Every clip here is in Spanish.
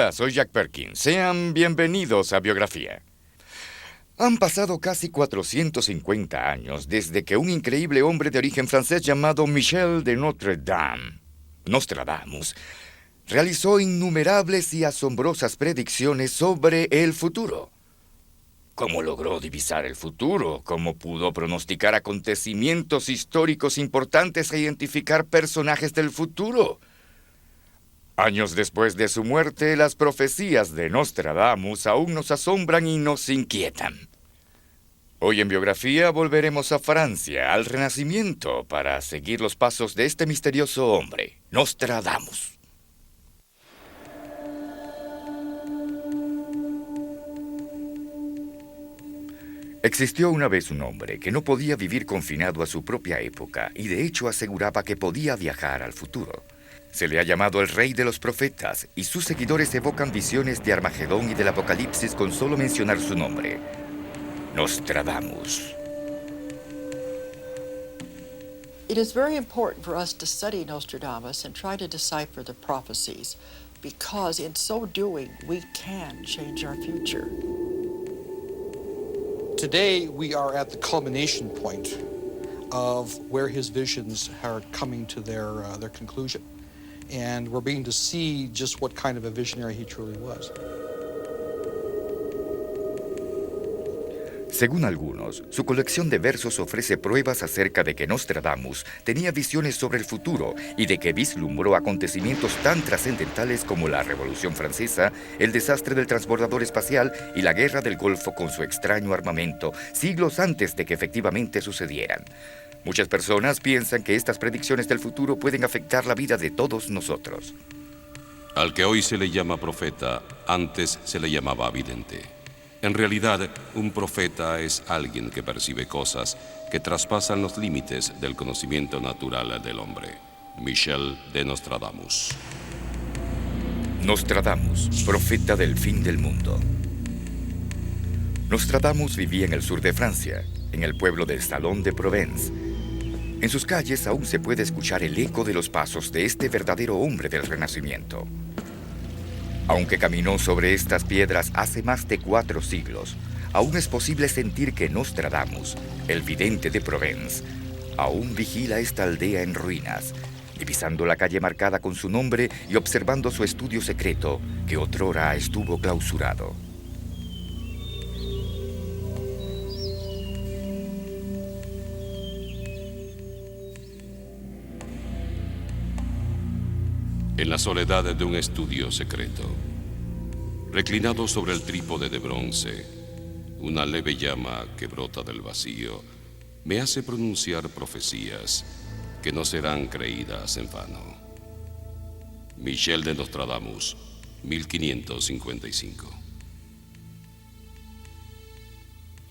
Hola, soy Jack Perkins. Sean bienvenidos a Biografía. Han pasado casi 450 años desde que un increíble hombre de origen francés llamado Michel de Nostradamus, realizó innumerables y asombrosas predicciones sobre el futuro. ¿Cómo logró divisar el futuro? ¿Cómo pudo pronosticar acontecimientos históricos importantes e identificar personajes del futuro? Años después de su muerte, las profecías de Nostradamus aún nos asombran y nos inquietan. Hoy en Biografía volveremos a Francia, al Renacimiento, para seguir los pasos de este misterioso hombre, Nostradamus. Existió una vez un hombre que no podía vivir confinado a su propia época y de hecho aseguraba que podía viajar al futuro. Se le ha llamado el rey de los profetas y sus seguidores evocan visiones de Armagedón y del Apocalipsis con solo mencionar su nombre, Nostradamus. It is very important for us to study Nostradamus and try to decipher the prophecies, because in so doing, we can change our future. Today, we are at the culmination point of where his visions are coming to their conclusion. And we're beginning to see just what kind of a visionary he truly was. Según algunos, su colección de versos ofrece pruebas acerca de que Nostradamus tenía visiones sobre el futuro y de que vislumbró acontecimientos tan trascendentales como la Revolución Francesa, el desastre del transbordador espacial y la Guerra del Golfo con su extraño armamento, siglos antes de que efectivamente sucedieran. Muchas personas piensan que estas predicciones del futuro pueden afectar la vida de todos nosotros. Al que hoy se le llama profeta, antes se le llamaba vidente. En realidad, un profeta es alguien que percibe cosas que traspasan los límites del conocimiento natural del hombre. Michel de Nostradamus. Nostradamus, profeta del fin del mundo. Nostradamus vivía en el sur de Francia, en el pueblo del Salón de Provence. En sus calles aún se puede escuchar el eco de los pasos de este verdadero hombre del Renacimiento. Aunque caminó sobre estas piedras hace más de 4 siglos, aún es posible sentir que Nostradamus, el vidente de Provence, aún vigila esta aldea en ruinas, divisando la calle marcada con su nombre y observando su estudio secreto que otrora estuvo clausurado. En la soledad de un estudio secreto, reclinado sobre el trípode de bronce, una leve llama que brota del vacío me hace pronunciar profecías que no serán creídas en vano. Michel de Nostradamus, 1555.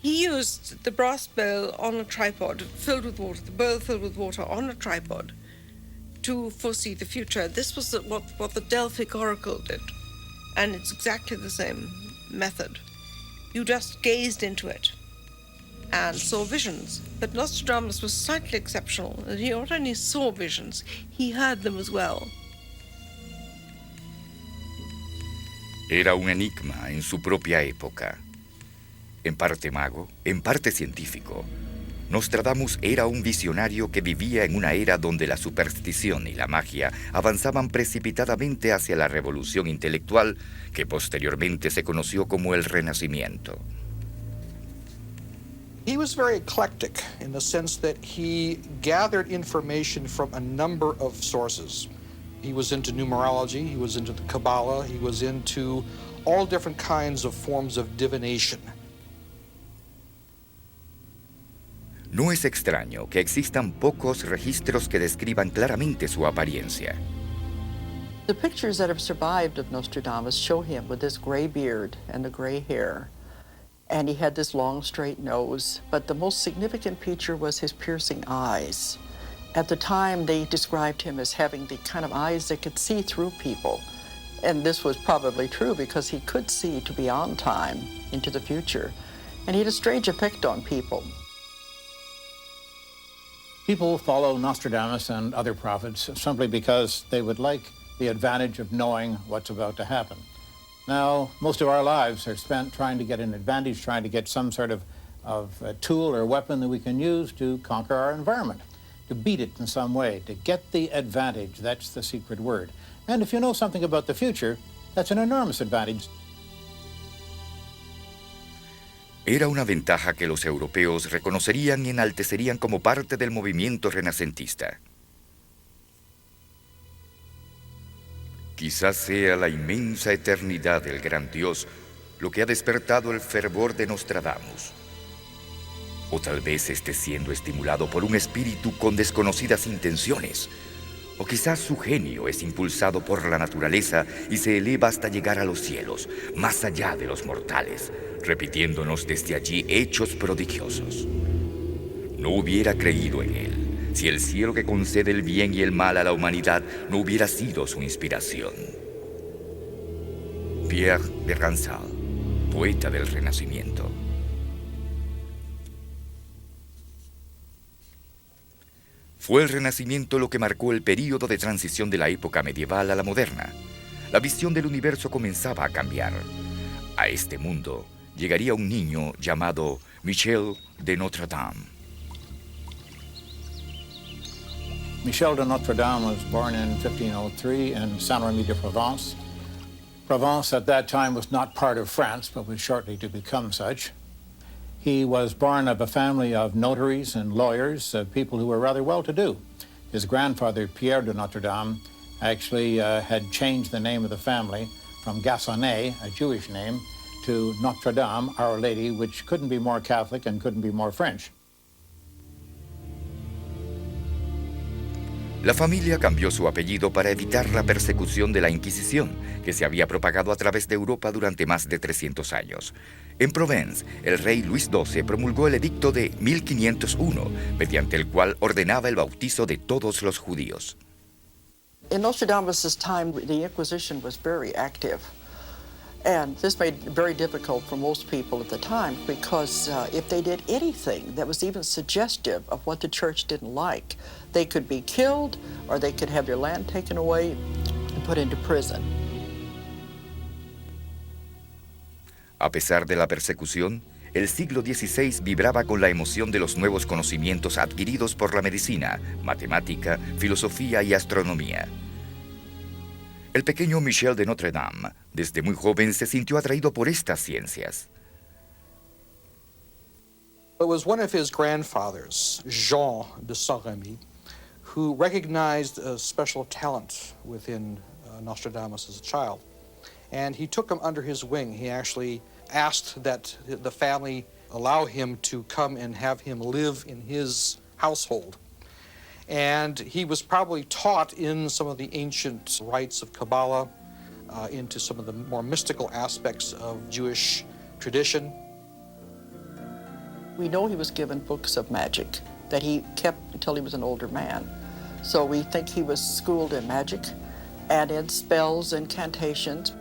He used the brass bowl on a tripod filled with water, the bowl filled with water on a tripod, to foresee the future. This was what the Delphic oracle did, and it's exactly the same method. You just gazed into it and saw visions. But Nostradamus was slightly exceptional. He not only saw visions, he heard them as well. Era un enigma en su propia época. En parte mago, en parte científico, Nostradamus era un visionario que vivía en una era donde la superstición y la magia avanzaban precipitadamente hacia la revolución intelectual que posteriormente se conoció como el Renacimiento. He was very eclectic in the sense that he gathered information from a number of sources. He was into numerology, he was into the Kabbalah, he was into all different kinds of forms of divination. No es extraño que existan pocos registros que describan claramente su apariencia. The pictures that have survived of Nostradamus show him with this gray beard and the gray hair. And he had this long, straight nose. But the most significant feature was his piercing eyes. At the time, they described him as having the kind of eyes that could see through people. And this was probably true because he could see to beyond time into the future. And he had a strange effect on people. People follow Nostradamus and other prophets simply because they would like the advantage of knowing what's about to happen. Now, most of our lives are spent trying to get an advantage, trying to get some sort of tool or weapon that we can use to conquer our environment, to beat it in some way, to get the advantage. That's the secret word. And if you know something about the future, that's an enormous advantage. Era una ventaja que los europeos reconocerían y enaltecerían como parte del movimiento renacentista. Quizás sea la inmensa eternidad del gran Dios lo que ha despertado el fervor de Nostradamus. O tal vez esté siendo estimulado por un espíritu con desconocidas intenciones. O quizás su genio es impulsado por la naturaleza y se eleva hasta llegar a los cielos, más allá de los mortales, repitiéndonos desde allí hechos prodigiosos. No hubiera creído en él si el cielo que concede el bien y el mal a la humanidad no hubiera sido su inspiración. Pierre de Ransal, poeta del Renacimiento. Fue el Renacimiento lo que marcó el período de transición de la época medieval a la moderna. La visión del universo comenzaba a cambiar. A este mundo llegaría un niño llamado Michel de Notre Dame. Michel de Notre Dame was born in 1503 in Saint-Rémy de Provence. Provence at that time was not part of France, but was shortly to become such. He was born of a family of notaries and lawyers, people who were rather well-to-do. His grandfather, Pierre de Notre Dame, actually had changed the name of the family from Gassonet, a Jewish name, to Notre Dame, Our Lady, which couldn't be more Catholic and couldn't be more French. La familia cambió su apellido para evitar la persecución de la Inquisición, que se había propagado a través de Europa durante más de 300 años. En Provence, el rey Luis XII promulgó el edicto de 1501, mediante el cual ordenaba el bautizo de todos los judíos. In Nostradamus' time, the Inquisition was very active. And this made it very difficult for most people at the time because if they did anything that was even suggestive of what the church didn't like, they could be killed or they could have their land taken away and put into prison. A pesar de la persecución, el siglo XVI vibraba con la emoción de los nuevos conocimientos adquiridos por la medicina, matemática, filosofía y astronomía. El pequeño Michel de Notre Dame, desde muy joven, se sintió atraído por estas ciencias. It was one of his grandfathers, Jean de Saint-Rémy, who recognized a special talent within Nostradamus as a child. And he took him under his wing. He actually asked that the family allow him to come and have him live in his household. And he was probably taught in some of the ancient rites of Kabbalah, into some of the more mystical aspects of Jewish tradition. We know he was given books of magic that he kept until he was an older man. So we think he was schooled in magic and in spells and incantations.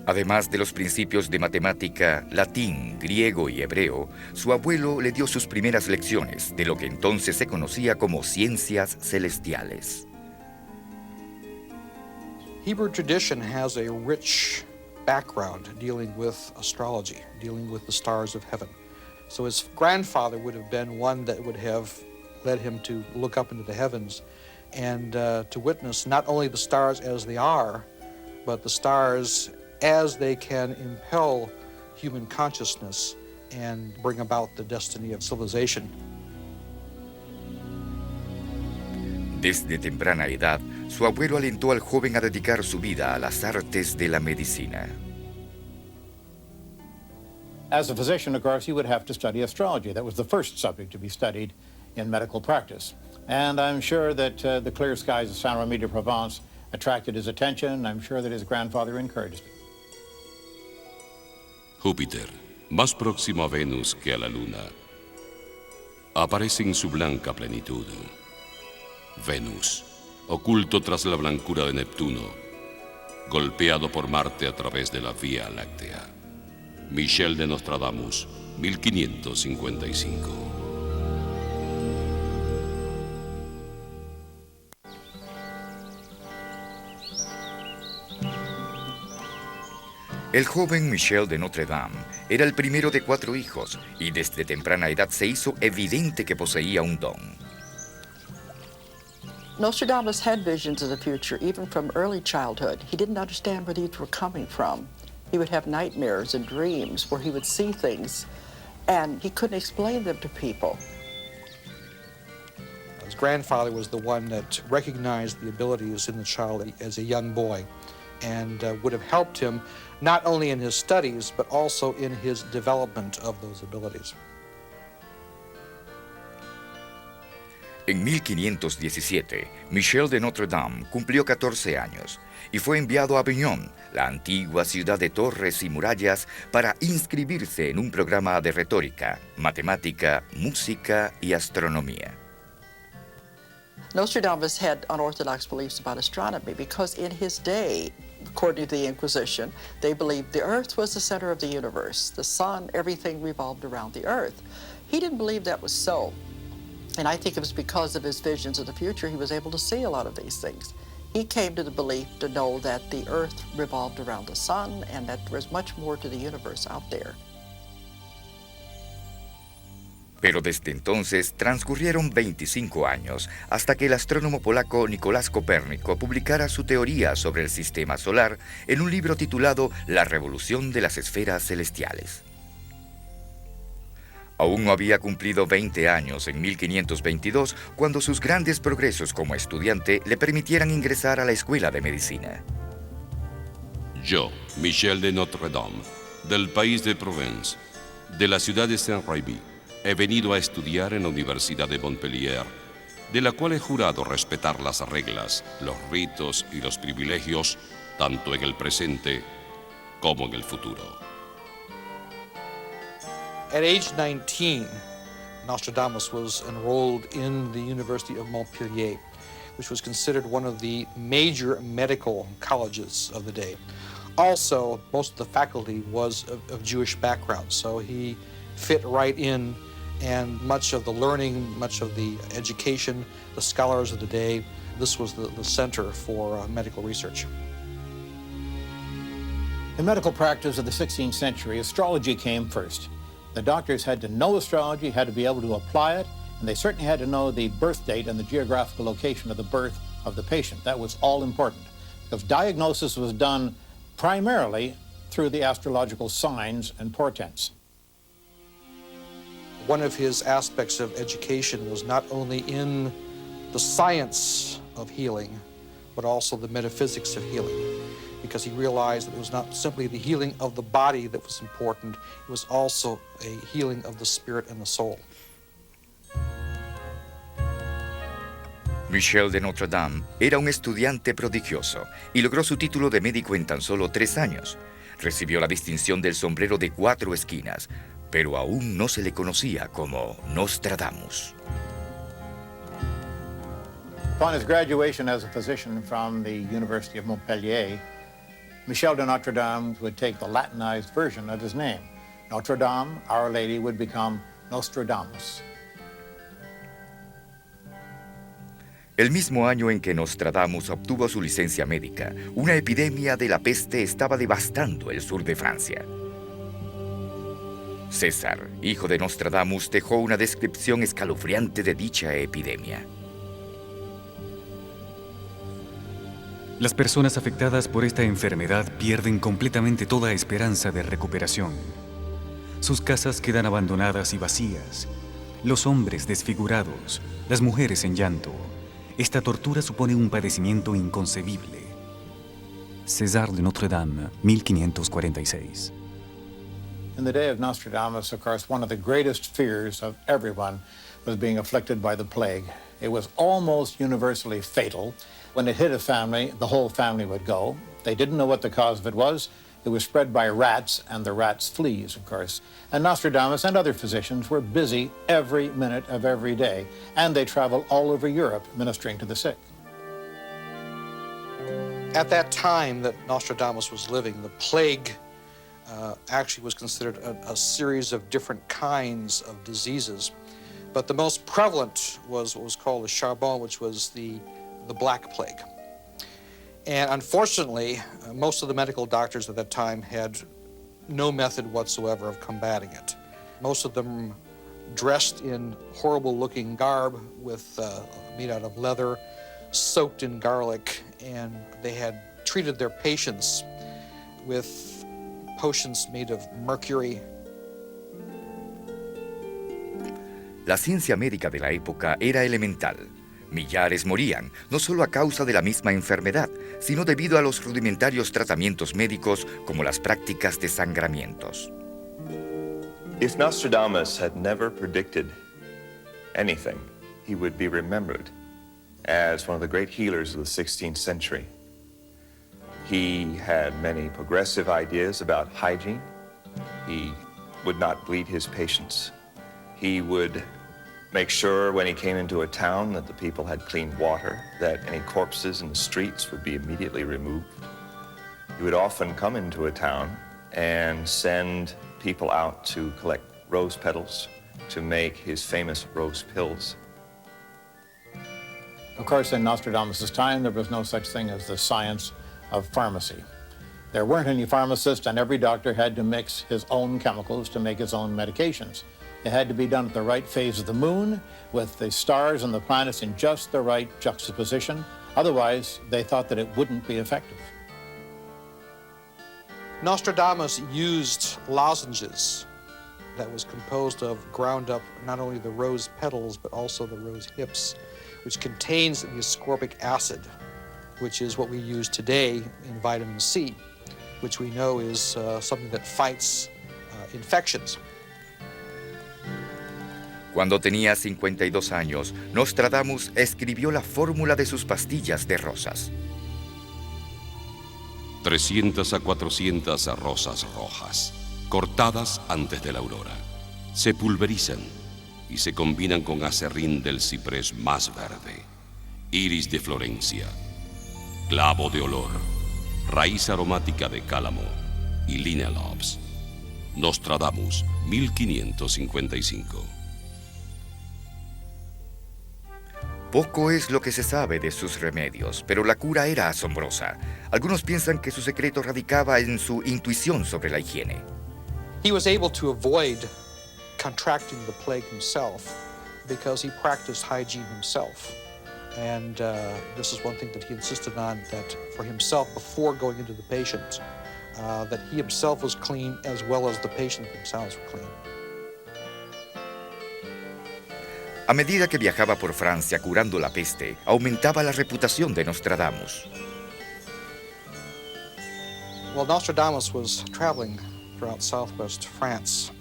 Además de los principios de matemática, latín, griego y hebreo, su abuelo le dio sus primeras lecciones de lo que entonces se conocía como ciencias celestiales. Hebrew tradition has a rich background dealing with astrology, dealing with the stars of heaven. So his grandfather would have been one that would have led him to look up into the heavens and to witness not only the stars as they are, but the stars as they can impel human consciousness and bring about the destiny of civilization. Desde temprana edad, su abuelo alentó al joven a dedicar su vida a las artes de la medicina. As a physician, of course, he would have to study astrology. That was the first subject to be studied in medical practice. And I'm sure that the clear skies of Saint-Rémy de Provence attracted his attention. I'm sure that his grandfather encouraged it. Júpiter, más próximo a Venus que a la Luna, aparece en su blanca plenitud. Venus, oculto tras la blancura de Neptuno, golpeado por Marte a través de la Vía Láctea. Michel de Nostradamus, 1555. El joven Michel de Notre Dame era el primero de 4 hijos y desde temprana edad se hizo evidente que poseía un don. Nostradamus had visions of the future even from early childhood. He didn't understand where these were coming from. He would have nightmares and dreams where he would see things and he couldn't explain them to people. His grandfather was the one that recognized the abilities in the child as a young boy and would have helped him not only in his studies but also in his development of those abilities. En 1517, Michel de Notre Dame cumplió 14 años y fue enviado a Avignon, la antigua ciudad de torres y murallas, para inscribirse en un programa de retórica, matemática, música y astronomía. Nostradamus had unorthodox beliefs about astronomy because in his day, according to the Inquisition, they believed the earth was the center of the universe. The sun, everything revolved around the earth. He didn't believe that was so. And I think it was because of his visions of the future he was able to see a lot of these things. He came to the belief to know that the earth revolved around the sun and that there was much more to the universe out there. Pero desde entonces transcurrieron 25 años hasta que el astrónomo polaco Nicolás Copérnico publicara su teoría sobre el sistema solar en un libro titulado La revolución de las esferas celestiales. Aún no había cumplido 20 años en 1522 cuando sus grandes progresos como estudiante le permitieran ingresar a la escuela de medicina. Yo, Michel de Notre Dame, del país de Provence, de la ciudad de Saint-Rémy, he venido a estudiar en la Universidad de Montpellier, de la cual he jurado respetar las reglas, los ritos y los privilegios, tanto en el presente como en el futuro. At age 19, Nostradamus was enrolled in the University of Montpellier, which was considered one of the major medical colleges of the day. Also, most of the faculty was of Jewish background, so he fit right in, and much of the learning, much of the education, the scholars of the day, this was the center for medical research. In medical practice of the 16th century, astrology came first. The doctors had to know astrology, had to be able to apply it, and they certainly had to know the birth date and the geographical location of the birth of the patient. That was all important, because diagnosis was done primarily through the astrological signs and portents. One of his aspects of education was not only in the science of healing, but also the metaphysics of healing, because he realized that it was not simply the healing of the body that was important, it was also a healing of the spirit and the soul. Michel de Notre Dame era un estudiante prodigioso y logró su título de médico en tan solo 3 años. Recibió la distinción del sombrero de 4 esquinas, pero aún no se le conocía como Nostradamus. Upon his graduation as a physician from the University of Montpellier, Michel de Notre Dame would take the Latinized version of his name. Notre Dame, Our Lady, would become Nostradamus. El mismo año en que Nostradamus obtuvo su licencia médica, una epidemia de la peste estaba devastando el sur de Francia. César, hijo de Nostradamus, dejó una descripción escalofriante de dicha epidemia. Las personas afectadas por esta enfermedad pierden completamente toda esperanza de recuperación. Sus casas quedan abandonadas y vacías, los hombres desfigurados, las mujeres en llanto. Esta tortura supone un padecimiento inconcebible. César de Notre Dame, 1546. In the day of Nostradamus, of course, one of the greatest fears of everyone was being afflicted by the plague. It was almost universally fatal. When it hit a family, the whole family would go. They didn't know what the cause of it was. It was spread by rats, and the rats fleas, of course. And Nostradamus and other physicians were busy every minute of every day, and they traveled all over Europe ministering to the sick. At that time that Nostradamus was living, the plague actually was considered a series of different kinds of diseases. But the most prevalent was what was called the charbon, which was the Black Plague. And unfortunately, most of the medical doctors at that time had no method whatsoever of combating it. Most of them dressed in horrible-looking garb made out of leather, soaked in garlic, and they had treated their patients with potions made of mercury. La ciencia médica de la época era elemental. Millares morían, no solo a causa de la misma enfermedad, sino debido a los rudimentarios tratamientos médicos como las prácticas de sangramientos. If Nostradamus had never predicted anything, he would be remembered as one of the great healers of the 16th century. He had many progressive ideas about hygiene. He would not bleed his patients. He would make sure when he came into a town that the people had clean water, that any corpses in the streets would be immediately removed. He would often come into a town and send people out to collect rose petals to make his famous rose pills. Of course, in Nostradamus' time, there was no such thing as the science of pharmacy. There weren't any pharmacists, and every doctor had to mix his own chemicals to make his own medications. It had to be done at the right phase of the moon, with the stars and the planets in just the right juxtaposition. Otherwise, they thought that it wouldn't be effective. Nostradamus used lozenges that was composed of ground up not only the rose petals, but also the rose hips, which contains the ascorbic acid, which is what we use today in vitamin C, which we know is something that fights infections. Cuando tenía 52 años, Nostradamus escribió la fórmula de sus pastillas de rosas. 300 a 400 rosas rojas, cortadas antes de la aurora, se pulverizan y se combinan con acerrín del ciprés más verde, iris de Florencia, clavo de olor, raíz aromática de cálamo y linealops. Nostradamus, 1555. Poco es lo que se sabe de sus remedios, pero la cura era asombrosa. Algunos piensan que su secreto radicaba en su intuición sobre la higiene. He was able to avoid contracting the plague himself because he practiced hygiene himself. And this is one thing that he insisted on, that for himself, before going into the patient, that he himself was clean as well as the patient themselves were clean. A medida que viajaba por Francia curando la peste, aumentaba la reputación de Nostradamus. While Nostradamus was traveling throughout southwest France,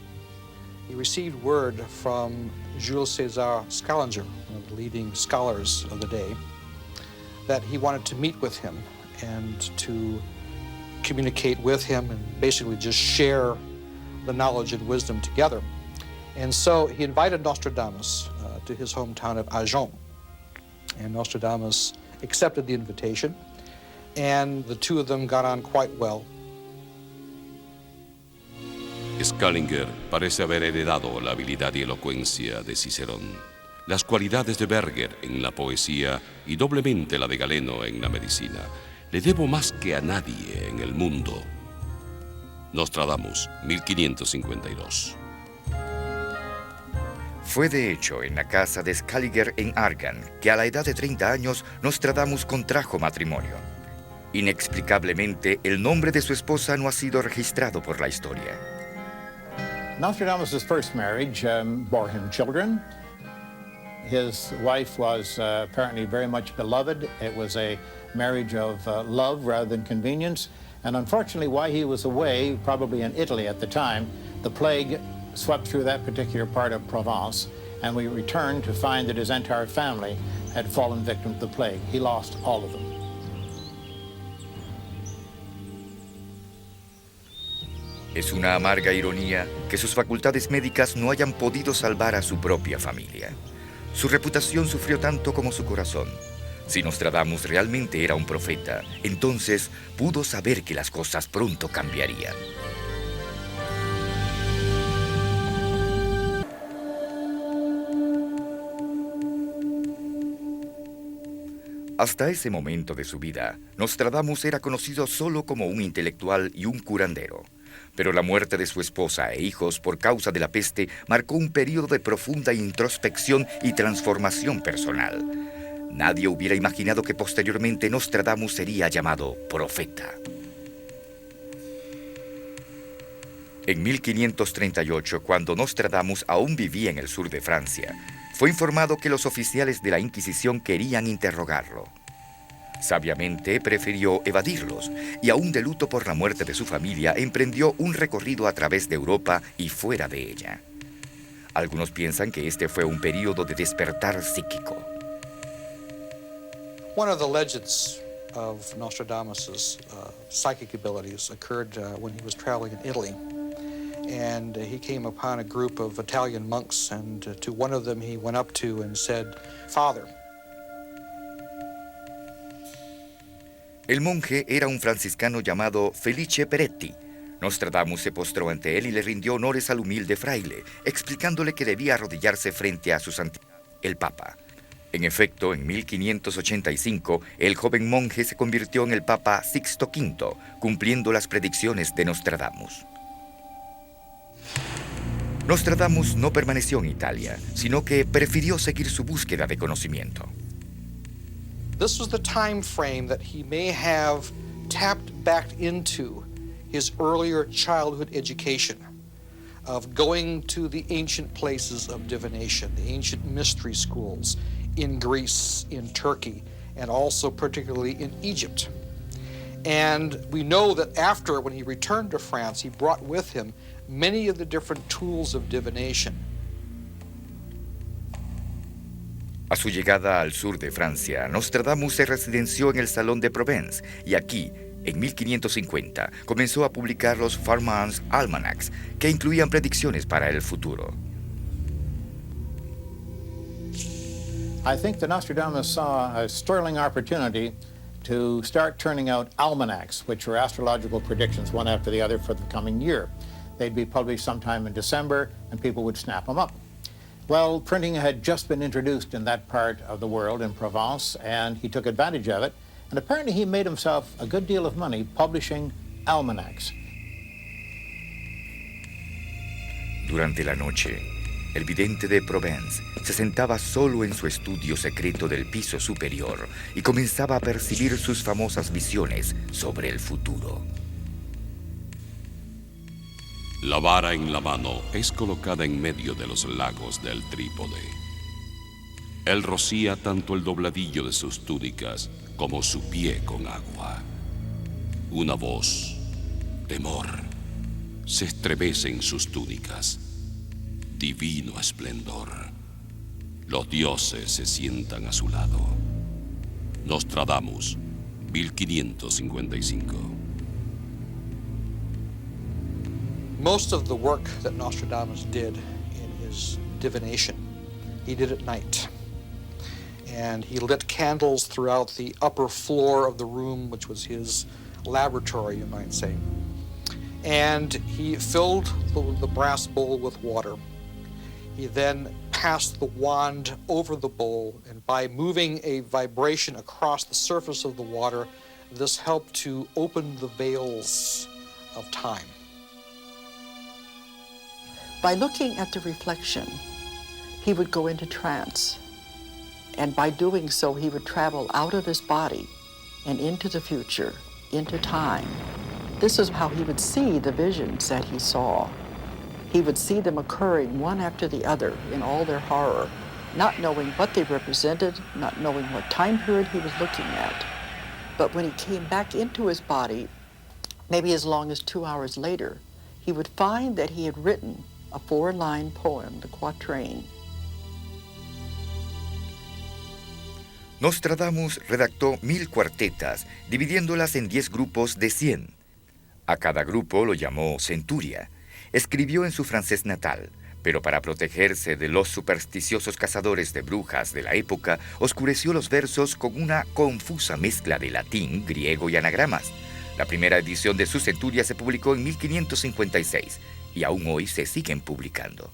he received word from Jules César Scaliger, one of the leading scholars of the day, that he wanted to meet with him and to communicate with him and basically just share the knowledge and wisdom together. And so he invited Nostradamus to his hometown of Agen. And Nostradamus accepted the invitation, and the two of them got on quite well. Scaliger parece haber heredado la habilidad y elocuencia de Cicerón, las cualidades de Berger en la poesía y doblemente la de Galeno en la medicina. Le debo más que a nadie en el mundo. Nostradamus, 1552. Fue de hecho en la casa de Scaliger en Argan que a la edad de 30 años Nostradamus contrajo matrimonio. Inexplicablemente, el nombre de su esposa no ha sido registrado por la historia. Nostradamus' first marriage bore him children. His wife was apparently very much beloved. It was a marriage of love rather than convenience. And unfortunately, while he was away, probably in Italy at the time, the plague swept through that particular part of Provence, and we returned to find that his entire family had fallen victim to the plague. He lost all of them. Es una amarga ironía que sus facultades médicas no hayan podido salvar a su propia familia. Su reputación sufrió tanto como su corazón. Si Nostradamus realmente era un profeta, entonces pudo saber que las cosas pronto cambiarían. Hasta ese momento de su vida, Nostradamus era conocido solo como un intelectual y un curandero. Pero la muerte de su esposa e hijos por causa de la peste marcó un periodo de profunda introspección y transformación personal. Nadie hubiera imaginado que posteriormente Nostradamus sería llamado profeta. En 1538, cuando Nostradamus aún vivía en el sur de Francia, fue informado que los oficiales de la Inquisición querían interrogarlo. Sabiamente prefirió evadirlos y, aún de luto por la muerte de su familia, emprendió un recorrido a través de Europa y fuera de ella. Algunos piensan que este fue un periodo de despertar psíquico. One of the legends of Nostradamus' psychic abilities occurred when he was traveling in Italy. And he came upon a group of Italian monks, and to one of them he went up to and said, "Father." El monje era un franciscano llamado Felice Peretti. Nostradamus se postró ante él y le rindió honores al humilde fraile, explicándole que debía arrodillarse frente a su santidad, el Papa. En efecto, en 1585, el joven monje se convirtió en el Papa Sixto V, cumpliendo las predicciones de Nostradamus. Nostradamus no permaneció en Italia, sino que prefirió seguir su búsqueda de conocimiento. This was the time frame that he may have tapped back into his earlier childhood education of going to the ancient places of divination, the ancient mystery schools in Greece, in Turkey, and also particularly in Egypt. And we know that after, when he returned to France, he brought with him many of the different tools of divination. A su llegada al sur de Francia, Nostradamus se residenció en el Salón de Provence y aquí, en 1550, comenzó a publicar los Farman's Almanacs, que incluían predicciones para el futuro. I think that Nostradamus saw a sterling opportunity to start turning out almanacs, which were astrological predictions one after the other for the coming year. They'd be published sometime in December, and people would snap them up. Well, printing had just been introduced in that part of the world, in Provence, and he took advantage of it, and apparently he made himself a good deal of money publishing almanacs. Durante la noche, el vidente de Provence se sentaba solo en su estudio secreto del piso superior y comenzaba a percibir sus famosas visiones sobre el futuro. La vara en la mano es colocada en medio de los lagos del trípode. Él rocía tanto el dobladillo de sus túnicas como su pie con agua. Una voz, temor, se estremece en sus túnicas. Divino esplendor. Los dioses se sientan a su lado. Nostradamus, 1555. Most of the work that Nostradamus did in his divination, he did at night. And he lit candles throughout the upper floor of the room, which was his laboratory, you might say. And he filled the brass bowl with water. He then passed the wand over the bowl, and by moving a vibration across the surface of the water, this helped to open the veils of time. By looking at the reflection, he would go into trance. And by doing so, he would travel out of his body and into the future, into time. This is how he would see the visions that he saw. He would see them occurring one after the other in all their horror, not knowing what they represented, not knowing what time period he was looking at. But when he came back into his body, maybe as long as 2 hours later, he would find that he had written a 4-line poem, the quatrain. Nostradamus redactó 1000 cuartetas, dividiéndolas en 10 grupos de 100. A cada grupo lo llamó centuria. Escribió en su francés natal, pero para protegerse de los supersticiosos cazadores de brujas de la época, oscureció los versos con una confusa mezcla de latín, griego y anagramas. La primera edición de su centuria se publicó en 1556 y aún hoy se siguen publicando.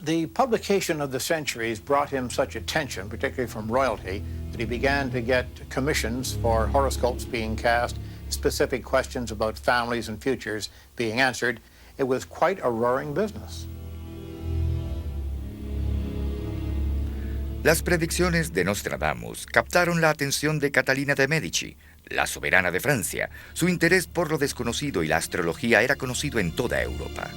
The publication of the centuries brought him such attention, particularly from royalty, that he began to get commissions for horoscopes being cast, specific questions about families and futures being answered. It was quite a roaring business. Las predicciones de Nostradamus captaron la atención de Catalina de Medici, la soberana de Francia. Su interés por lo desconocido y la astrología era conocido en toda Europa.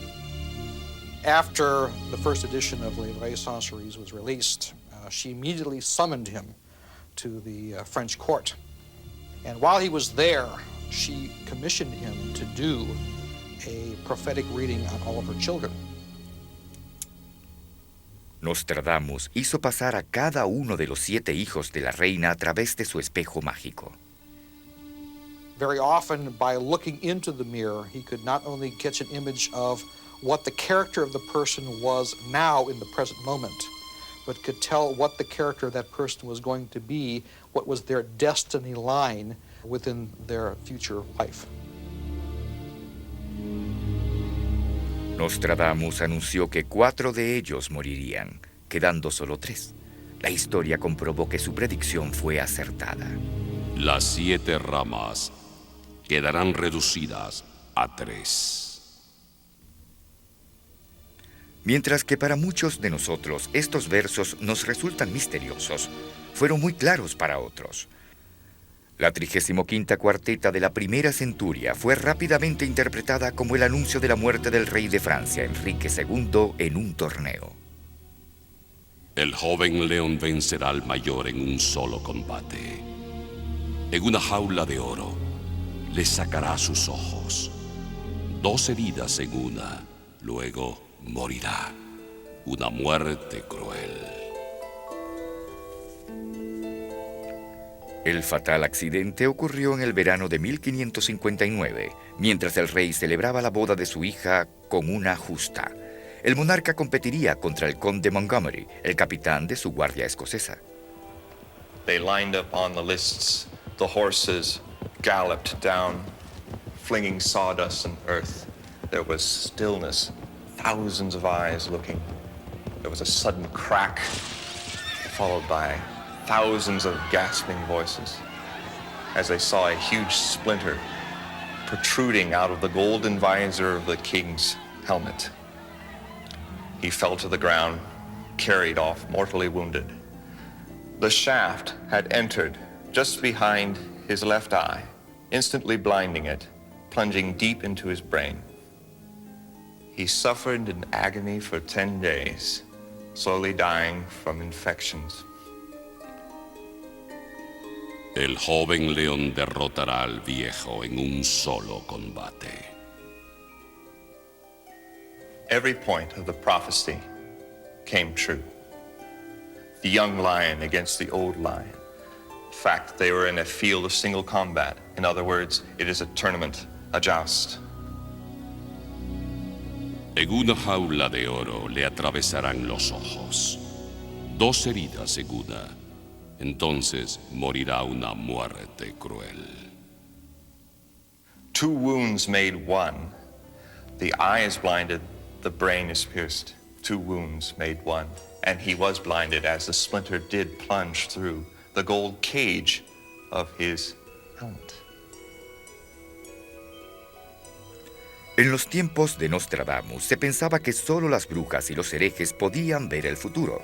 After the first edition of Les Vraies Sorceries was released, she immediately summoned him to the French court. And while he was there, she commissioned him to do a prophetic reading on all of her children. Nostradamus hizo pasar a cada uno de los 7 hijos de la reina a través de su espejo mágico. Very often, by looking into the mirror, he could not only catch an image of what the character of the person was now in the present moment, but could tell what the character of that person was going to be, what was their destiny line within their future life. Nostradamus anunció que 4 de ellos morirían, quedando solo 3. La historia comprobó que su predicción fue acertada. Las 7 ramas quedarán reducidas a 3. Mientras que para muchos de nosotros estos versos nos resultan misteriosos, fueron muy claros para otros. La 35ª cuarteta de la primera centuria fue rápidamente interpretada como el anuncio de la muerte del rey de Francia, Enrique II, en un torneo. El joven león vencerá al mayor en un solo combate. En una jaula de oro le sacará sus ojos. 2 heridas en una, luego morirá. Una muerte cruel. El fatal accidente ocurrió en el verano de 1559, mientras el rey celebraba la boda de su hija con una justa. El monarca competiría contra el conde Montgomery, el capitán de su guardia escocesa. They lined up on the lists. The horses galloped down, flinging sawdust and earth. There was stillness, thousands of eyes looking. There was a sudden crack, followed by thousands of gasping voices as they saw a huge splinter protruding out of the golden visor of the king's helmet. He fell to the ground, carried off, mortally wounded. The shaft had entered just behind his left eye, instantly blinding it, plunging deep into his brain. He suffered in agony for 10 days, slowly dying from infections. El joven león derrotará al viejo en un solo combate. Every point of the prophecy came true. The young lion against the old lion. In fact, they were in a field of single combat. In other words, it is a tournament, a joust. En una jaula de oro le atravesarán los ojos. 2 heridas en una. Entonces morirá una muerte cruel. 2 wounds made 1. The eye is blinded, the brain is pierced. 2 wounds made 1. And he was blinded as the splinter did plunge through the gold cage of his helmet. En los tiempos de Nostradamus se pensaba que solo las brujas y los herejes podían ver el futuro.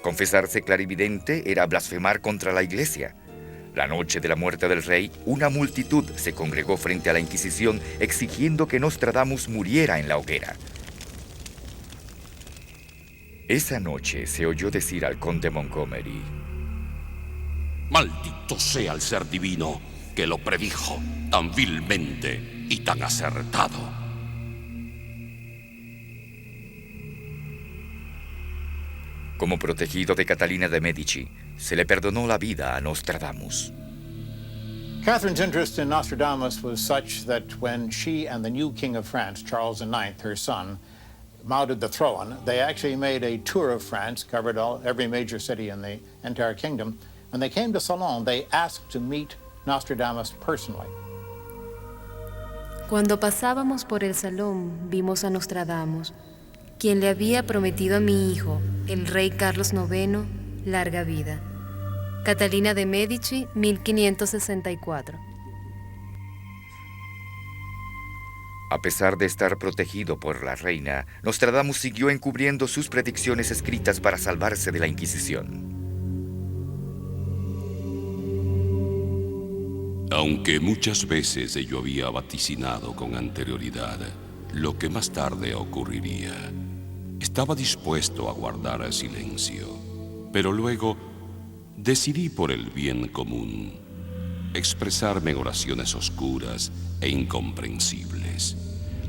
Confesarse clarividente era blasfemar contra la iglesia. La noche de la muerte del rey, una multitud se congregó frente a la Inquisición exigiendo que Nostradamus muriera en la hoguera. Esa noche se oyó decir al conde Montgomery: Maldito sea el ser divino que lo predijo tan vilmente y tan acertado. Como protegido de Catalina de Medici, se le perdonó la vida a Nostradamus. Catherine's interest in Nostradamus was such that when she and the new King of France, Charles IX, her son, mounted the throne, they actually made a tour of France, covered every major city in the entire kingdom. When they came to Salon, they asked to meet Nostradamus personally. Cuando pasábamos por el salón, vimos a Nostradamus. quien le había prometido a mi hijo, el rey Carlos IX, larga vida. Catalina de Medici, 1564. A pesar de estar protegido por la reina, Nostradamus siguió encubriendo sus predicciones escritas para salvarse de la Inquisición. Aunque muchas veces yo había vaticinado con anterioridad lo que más tarde ocurriría, estaba dispuesto a guardar silencio, pero luego decidí por el bien común expresarme en oraciones oscuras e incomprensibles,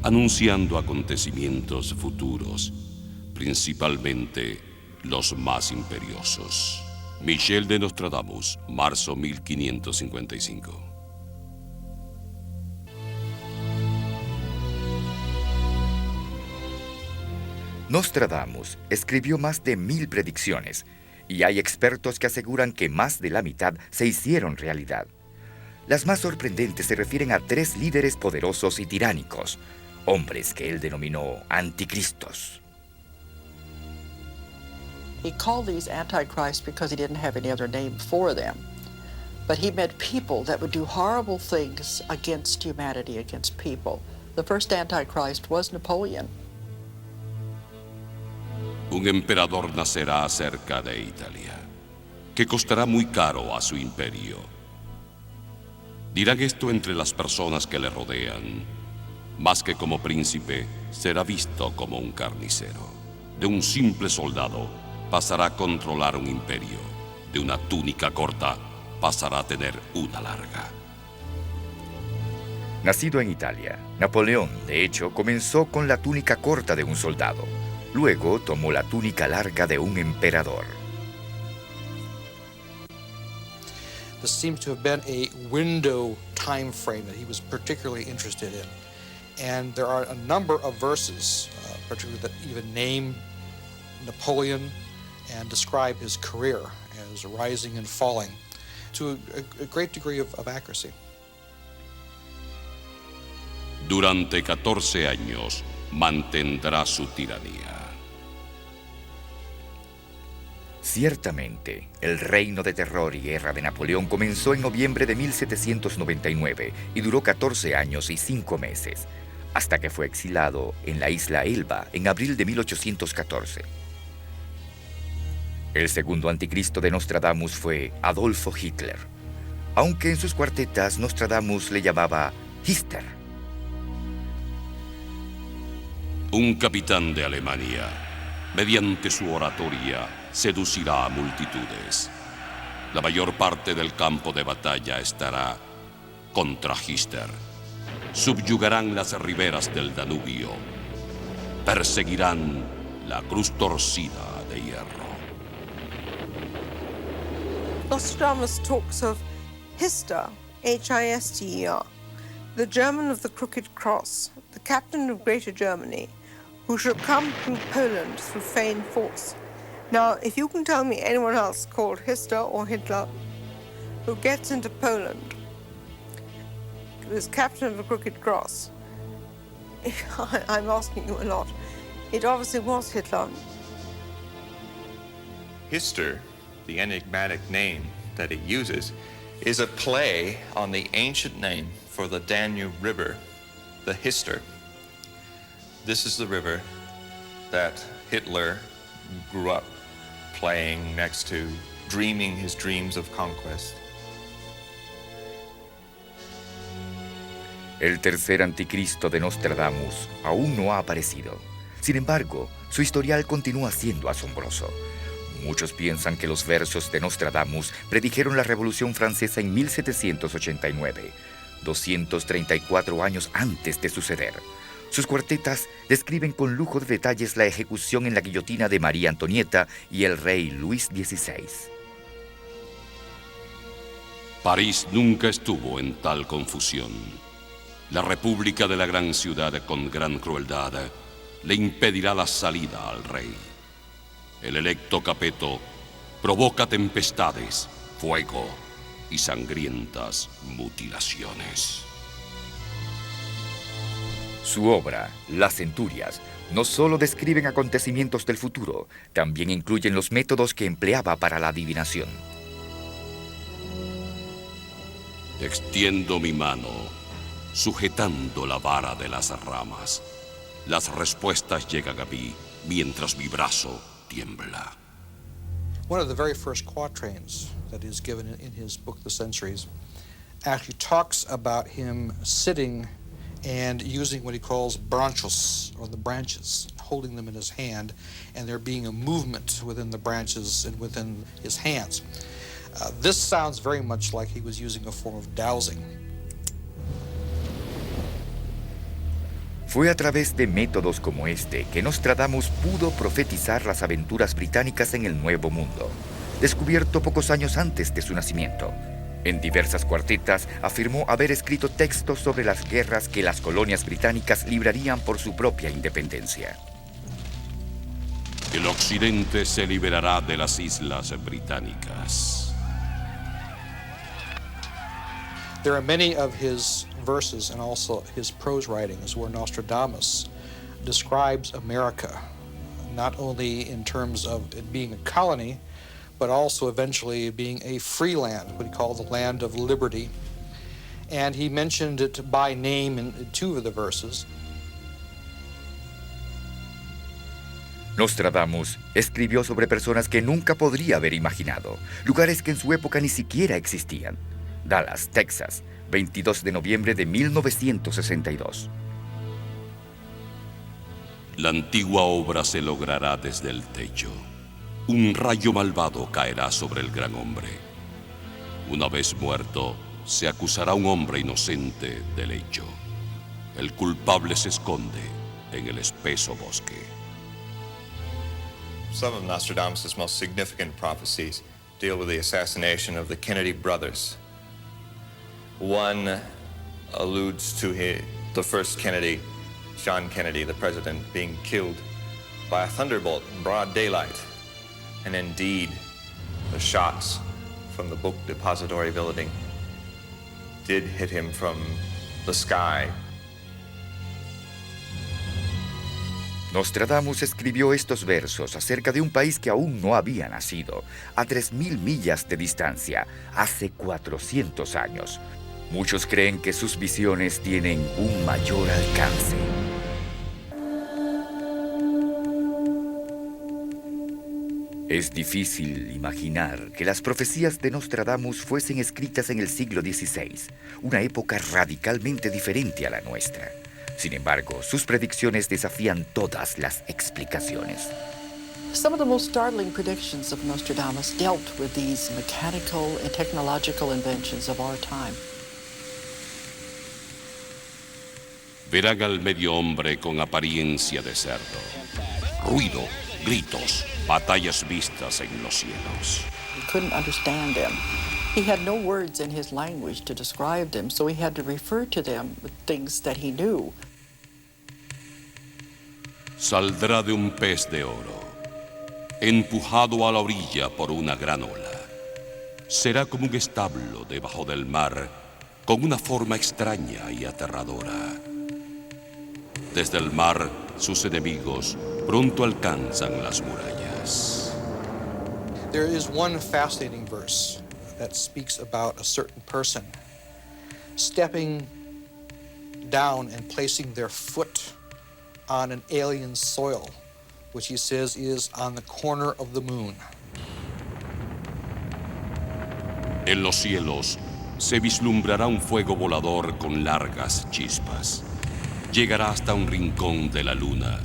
anunciando acontecimientos futuros, principalmente los más imperiosos. Michel de Nostradamus, marzo 1555. Nostradamus escribió más de 1000 predicciones, y hay expertos que aseguran que más de la mitad se hicieron realidad. Las más sorprendentes se refieren a 3 líderes poderosos y tiránicos, hombres que él denominó anticristos. He called these antichrists because he didn't have any other name for them. But he meant people that would do horrible things against humanity, against people. The first antichrist was Napoleon. Un emperador nacerá cerca de Italia, que costará muy caro a su imperio. Dirán esto entre las personas que le rodean. Más que como príncipe, será visto como un carnicero. De un simple soldado, pasará a controlar un imperio. De una túnica corta, pasará a tener una larga. Nacido en Italia, Napoleón, de hecho, comenzó con la túnica corta de un soldado. Luego tomó la túnica larga de un emperador. This seems to have been a window time frame that he was particularly interested in. And there are a number of verses, particularly that even name Napoleon and describe his career as rising and falling to a great degree of accuracy. Durante 14 años mantendrá su tiranía. Ciertamente, el reino de terror y guerra de Napoleón comenzó en noviembre de 1799 y duró 14 años y 5 meses, hasta que fue exilado en la isla Elba en abril de 1814. El segundo anticristo de Nostradamus fue Adolfo Hitler, aunque en sus cuartetas Nostradamus le llamaba Hister. Un capitán de Alemania, mediante su oratoria, seducirá a multitudes. La mayor parte del campo de batalla estará contra Hister. Subyugarán las riberas del Danubio. Perseguirán la cruz torcida de hierro. Nostradamus talks of Hister, Hister, the German of the Crooked Cross, the captain of Greater Germany, who shall come from Poland through feigned force. Now, if you can tell me anyone else called Hister or Hitler who gets into Poland, is captain of the Crooked Cross, I'm asking you a lot. It obviously was Hitler. Hister, the enigmatic name that he uses, is a play on the ancient name for the Danube River, the Hister. This is the river that Hitler grew up playing next to, dreaming his dreams of conquest. El tercer anticristo de Nostradamus aún no ha aparecido. Sin embargo, su historial continúa siendo asombroso. Muchos piensan que los versos de Nostradamus predijeron la Revolución Francesa en 1789, 234 años antes de suceder. Sus cuartetas describen con lujo de detalles la ejecución en la guillotina de María Antonieta y el rey Luis XVI. París nunca estuvo en tal confusión. La república de la gran ciudad, con gran crueldad, le impedirá la salida al rey. El electo Capeto provoca tempestades, fuego y sangrientas mutilaciones. Su obra, Las Centurias, no solo describen acontecimientos del futuro, también incluyen los métodos que empleaba para la adivinación. Extiendo mi mano, sujetando la vara de las ramas. Las respuestas llegan a mí mientras mi brazo tiembla. One of the very first quatrains that is given in his book, The Centuries, actually talks about him sitting and using what he calls branchos, or the branches, holding them in his hand, and there being a movement within the branches and within his hands. This sounds very much like he was using a form of dowsing. Fue a través de métodos como este que Nostradamus pudo profetizar las aventuras británicas en el Nuevo Mundo, descubierto pocos años antes de su nacimiento. En diversas cuartetas afirmó haber escrito textos sobre las guerras que las colonias británicas librarían por su propia independencia. El occidente se liberará de las islas británicas. There are many of his verses and also his prose writings where Nostradamus describes America, not only in terms of it being a colony, but also eventually being a free land, what he called the land of liberty. And he mentioned it by name in two of the verses. Nostradamus escribió sobre personas que nunca podría haber imaginado, lugares que en su época ni siquiera existían. Dallas, Texas, 22 de noviembre de 1962. La antigua obra se logrará desde el techo. Un rayo malvado caerá sobre el gran hombre. Una vez muerto, se acusará a un hombre inocente del hecho. El culpable se esconde en el espeso bosque. Some of Nostradamus' most significant prophecies deal with the assassination of the Kennedy brothers. One alludes to the first Kennedy, John Kennedy, the president, being killed by a thunderbolt in broad daylight. And indeed, the shots from the book depository building did hit him from the sky. Nostradamus escribió estos versos acerca de un país que aún no había nacido, a 3.000 millas de distancia, hace 400 años. Muchos creen que sus visiones tienen un mayor alcance. Es difícil imaginar que las profecías de Nostradamus fuesen escritas en el siglo XVI, una época radicalmente diferente a la nuestra. Sin embargo, sus predicciones desafían todas las explicaciones. Some of the most startling predictions of Nostradamus dealt with these mechanical and technological inventions of our time. Verán al medio hombre con apariencia de cerdo. Ruido, gritos, batallas vistas en los cielos. He couldn't understand them. He had no words in his language to describe them, so he had to refer to them with things that he knew. Saldrá de un pez de oro, empujado a la orilla por una gran ola. Será como un establo debajo del mar, con una forma extraña y aterradora. Desde el mar, sus enemigos pronto alcanzan las murallas. There is one fascinating verse that speaks about a certain person stepping down and placing their foot on an alien soil, which he says is on the corner of the moon. En los cielos se vislumbrará un fuego volador con largas chispas. Llegará hasta un rincón de la luna,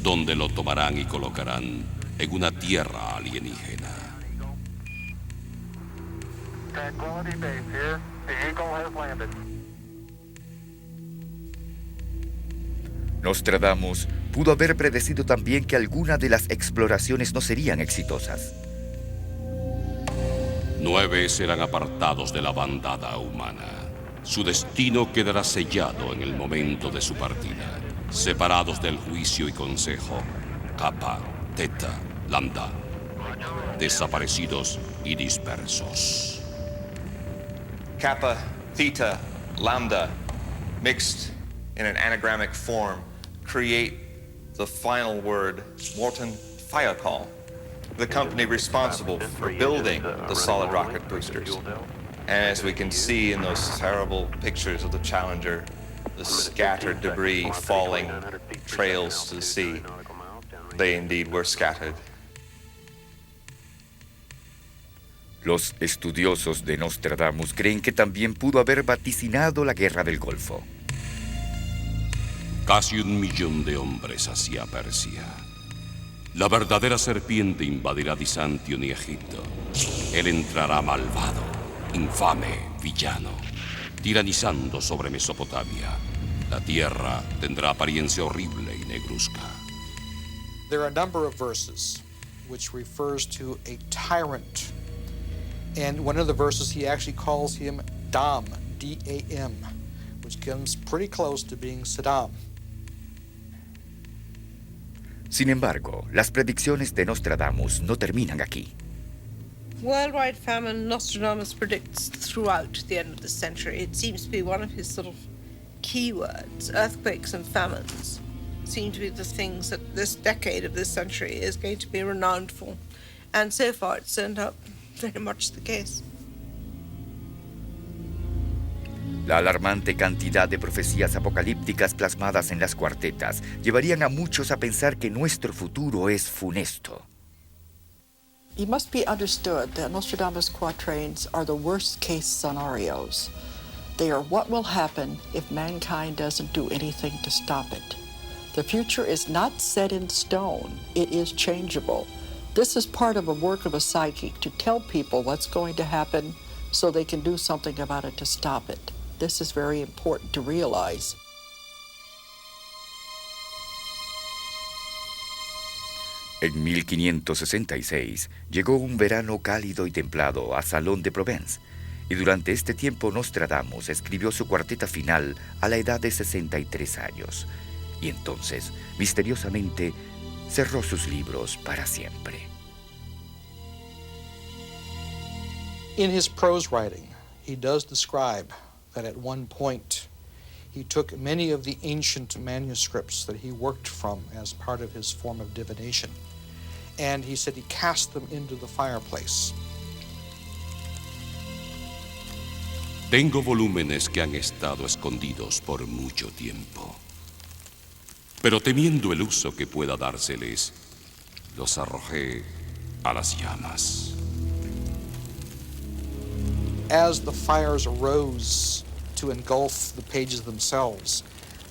donde lo tomarán y colocarán en una tierra alienígena. Tranquility Base here. The Eagle has landed. Nostradamus pudo haber predecido también que algunas de las exploraciones no serían exitosas. 9 serán apartados de la bandada humana. Su destino quedará sellado en el momento de su partida, separados del juicio y consejo, Kappa, Theta, Lambda, desaparecidos y dispersos. Kappa, Theta, Lambda, mixed in an anagrammic form, create the final word, Morton Fiacol, the company responsible for building the solid rocket boosters. And as we can see in those terrible pictures of the Challenger, the scattered debris falling trails to the sea, they indeed were scattered. Los estudiosos de Nostradamus creen que también pudo haber vaticinado la Guerra del Golfo. Casi 1 millón de hombres hacia Persia. La verdadera serpiente invadirá Bizantion y Egipto. Él entrará malvado, infame, villano, tiranizando sobre Mesopotamia. La tierra tendrá apariencia horrible y negruzca. There are a number of verses which refers to a tyrant. And one of the verses he actually calls him Dam, D-A-M, which comes pretty close to being Saddam. Sin embargo, las predicciones de Nostradamus no terminan aquí. Worldwide famine, Nostradamus predicts throughout the end of the century. It seems to be one of his sort of keywords. Earthquakes and famines seem to be the things that this decade of this century is going to be renowned for. And so far it's turned out very much the case. La alarmante cantidad de profecías apocalípticas plasmadas en las cuartetas llevarían a muchos a pensar que nuestro futuro es funesto. It must be understood that Nostradamus' quatrains are the worst case scenarios. They are what will happen if mankind doesn't do anything to stop it. The future is not set in stone, it is changeable. This is part of a work of a psychic to tell people what's going to happen so they can do something about it to stop it. This is very important to realize. En 1566 llegó un verano cálido y templado a Salón de Provence, y durante este tiempo Nostradamus escribió su cuarteta final a la edad de 63 años, y entonces, misteriosamente, cerró sus libros para siempre. In his prose writing, he does describe that at one point he took many of the ancient manuscripts that he worked from as part of his form of divination, and he said he cast them into the fireplace. Tengo volúmenes que han estado escondidos por mucho tiempo. Pero temiendo el uso que pueda dárseles, los arrojé a las llamas. As the fires arose to engulf the pages themselves,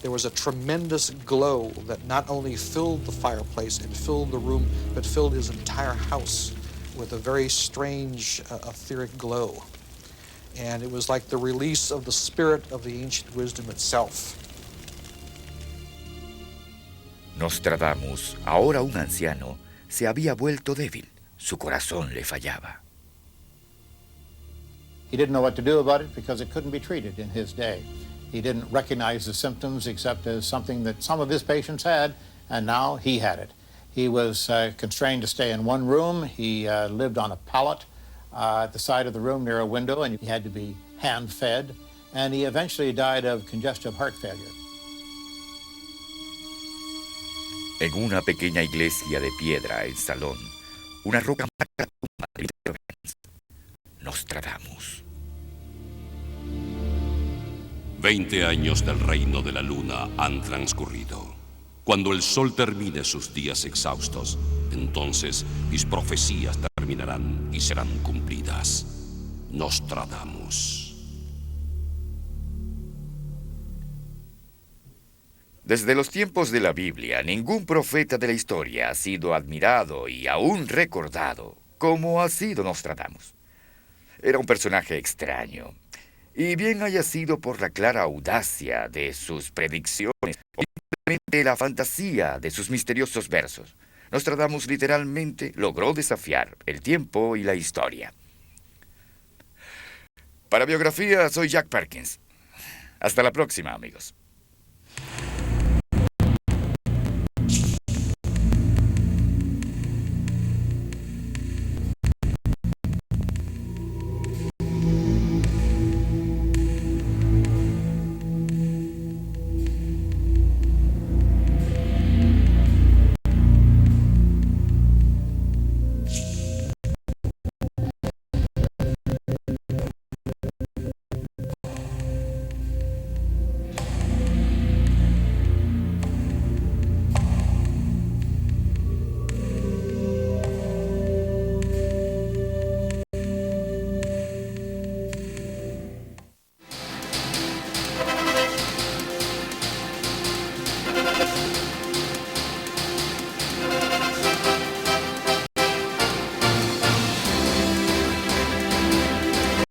there was a tremendous glow that not only filled the fireplace and filled the room, but filled his entire house with a very strange, etheric glow. And it was like the release of the spirit of the ancient wisdom itself. Nostradamus, ahora un anciano, se había vuelto débil. Su corazón le fallaba. He didn't know what to do about it because it couldn't be treated in his day. He didn't recognize the symptoms except as something that some of his patients had, and now he had it. He was constrained to stay in one room. He lived on a pallet at the side of the room near a window, and he had to be hand-fed, and he eventually died of congestive heart failure. En una pequeña iglesia de piedra en Salón, una roca marca la tumba de Provence. Nostradamus. 20 años del reino de la luna han transcurrido. Cuando el sol termine sus días exhaustos, entonces mis profecías terminarán y serán cumplidas. Nostradamus. Desde los tiempos de la Biblia, ningún profeta de la historia ha sido admirado y aún recordado como ha sido Nostradamus. Era un personaje extraño, y bien haya sido por la clara audacia de sus predicciones o simplemente la fantasía de sus misteriosos versos, Nostradamus literalmente logró desafiar el tiempo y la historia. Para Biografía, soy Jack Perkins. Hasta la próxima, amigos.